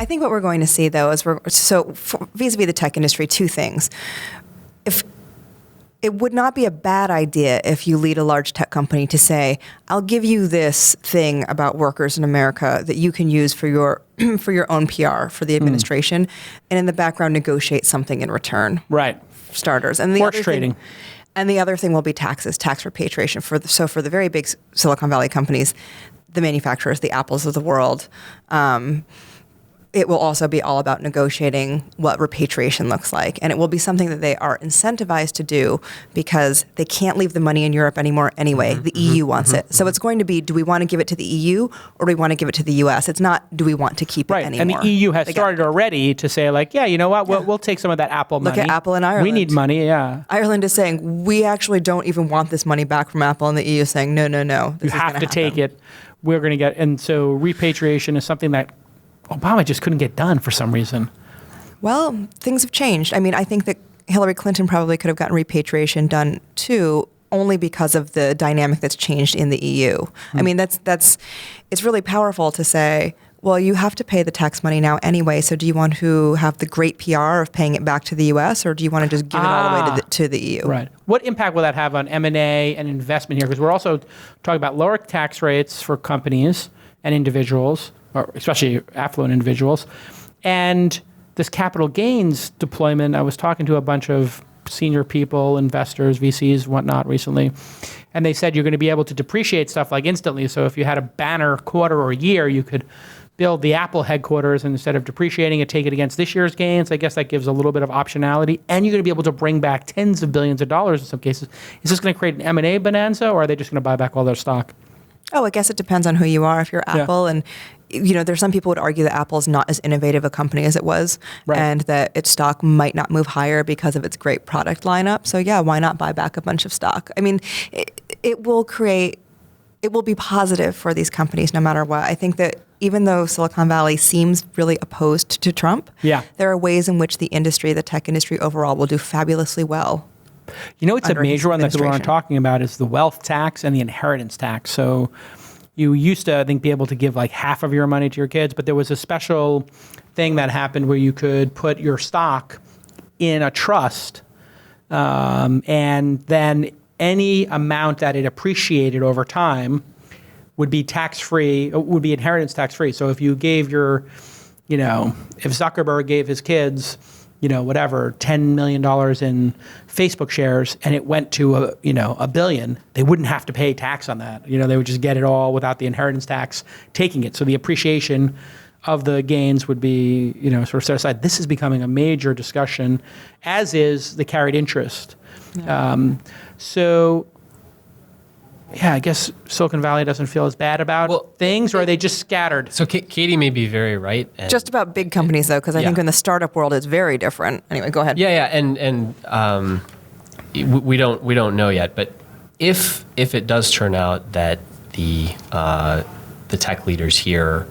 I think what we're going to see, though, is vis-a-vis the tech industry, two things. If it would not be a bad idea if you lead a large tech company to say, I'll give you this thing about workers in America that you can use for your for your own PR for the administration, and in the background negotiate something in return. Right. For starters. And the Horse other trading. And the other thing will be taxes, tax repatriation. For the very big Silicon Valley companies, the manufacturers, the Apples of the world, it will also be all about negotiating what repatriation looks like. And it will be something that they are incentivized to do because they can't leave the money in Europe anymore anyway. The EU wants it. So it's going to be, do we want to give it to the EU or do we want to give it to the US? It's not, do we want to keep it anymore? And the EU has started already to say, like, yeah, you know what, we'll take some of that Apple money. Look at Apple in Ireland. We need money, yeah. Ireland is saying, we actually don't even want this money back from Apple, and the EU is saying, no. You have to take it. We're going to get, and so repatriation is something that Obama just couldn't get done for some reason. Well, things have changed. I mean, I think that Hillary Clinton probably could have gotten repatriation done too, only because of the dynamic that's changed in the EU. I mean, it's really powerful to say, well, you have to pay the tax money now anyway, so do you want to have the great PR of paying it back to the US, or do you want to just give it all the way to the EU? Right. What impact will that have on M&A and investment here? Because we're also talking about lower tax rates for companies and individuals, or especially affluent individuals. And this capital gains deployment, I was talking to a bunch of senior people, investors, VCs, whatnot recently, and they said you're going to be able to depreciate stuff like instantly. So if you had a banner quarter or year, you could build the Apple headquarters, and instead of depreciating it, take it against this year's gains. I guess that gives a little bit of optionality, and you're going to be able to bring back tens of billions of dollars in some cases. Is this going to create an M&A bonanza, or are they just going to buy back all their stock? Oh, I guess it depends on who you are. If you're Apple, and there's some people would argue that Apple is not as innovative a company as it was, and that its stock might not move higher because of its great product lineup. So yeah, why not buy back a bunch of stock? I mean, it will be positive for these companies no matter what. I think that even though Silicon Valley seems really opposed to Trump, there are ways in which the tech industry overall will do fabulously well. You know, it's a major one that people aren't talking about is the wealth tax and the inheritance tax. So you used to, I think, be able to give like half of your money to your kids, but there was a special thing that happened where you could put your stock in a trust, and then any amount that it appreciated over time would be tax-free, would be inheritance tax-free. So if you gave if Zuckerberg gave his kids, whatever, $10 million in Facebook shares, and it went to a billion, they wouldn't have to pay tax on that. They would just get it all without the inheritance tax taking it. So the appreciation of the gains would be, sort of set aside. This is becoming a major discussion, as is the carried interest. Yeah. I guess Silicon Valley doesn't feel as bad about things, or are they just scattered? So Katie may be very right. Just about big companies, though, because I think in the startup world it's very different. Anyway, go ahead. Yeah, and we don't know yet, but if it does turn out that the tech leaders here,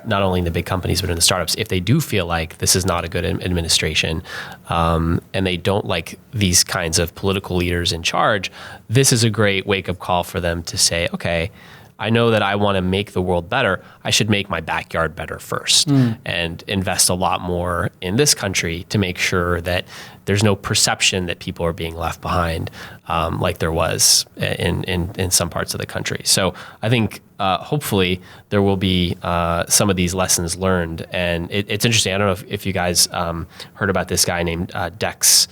not only in the big companies but in the startups, if they do feel like this is not a good administration, and they don't like these kinds of political leaders in charge, this is a great wake-up call for them to say, okay, I know that I want to make the world better. I should make my backyard better first and invest a lot more in this country to make sure that there's no perception that people are being left behind, like there was in some parts of the country. So I think hopefully there will be some of these lessons learned. And it's interesting. I don't know if you guys heard about this guy named Dex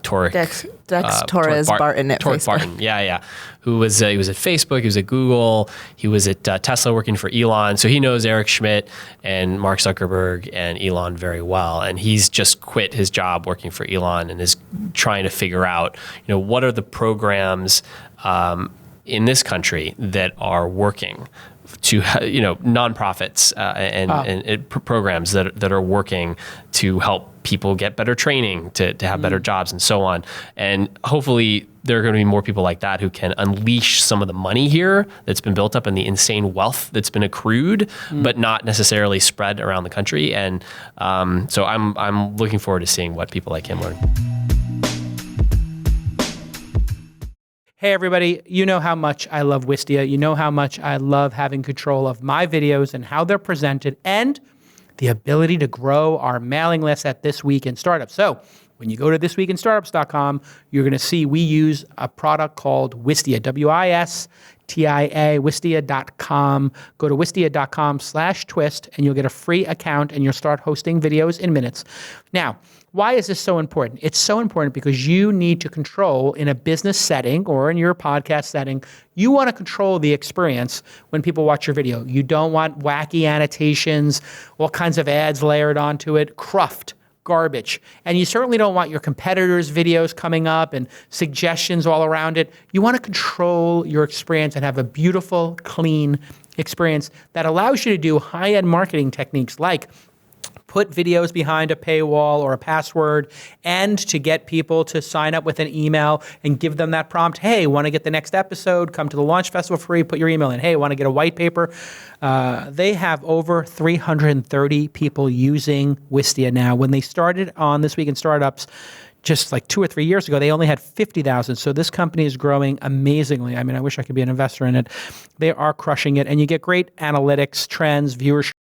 Torres Barton at Facebook. Barton, yeah. He was at Facebook, he was at Google, he was at Tesla working for Elon. So he knows Eric Schmidt and Mark Zuckerberg and Elon very well. And he's just quit his job working for Elon and is trying to figure out, what are the programs in this country that are working to nonprofits and programs that are working to help people get better training, to have better jobs and so on. And hopefully there are going to be more people like that who can unleash some of the money here that's been built up and the insane wealth that's been accrued, but not necessarily spread around the country. And so I'm looking forward to seeing what people like him learn. Hey everybody, you know how much I love Wistia. You know how much I love having control of my videos and how they're presented. And the ability to grow our mailing list at This Week in Startups. So when you go to thisweekinstartups.com, you're going to see we use a product called Wistia, WISTIA, wistia.com. Go to wistia.com/twist, and you'll get a free account, and you'll start hosting videos in minutes. Now, why is this so important? It's so important because you need to control, in a business setting or in your podcast setting, you want to control the experience when people watch your video. You don't want wacky annotations, all kinds of ads layered onto it, cruft, garbage. And you certainly don't want your competitors' videos coming up and suggestions all around it. You want to control your experience and have a beautiful, clean experience that allows you to do high-end marketing techniques like put videos behind a paywall or a password, and to get people to sign up with an email and give them that prompt, hey, want to get the next episode, come to the Launch Festival free, put your email in. Hey, want to get a white paper? They have over 330 people using Wistia now. When they started on This Week in Startups, just like 2 or 3 years ago, they only had 50,000. So this company is growing amazingly. I mean, I wish I could be an investor in it. They are crushing it. And you get great analytics, trends, viewership.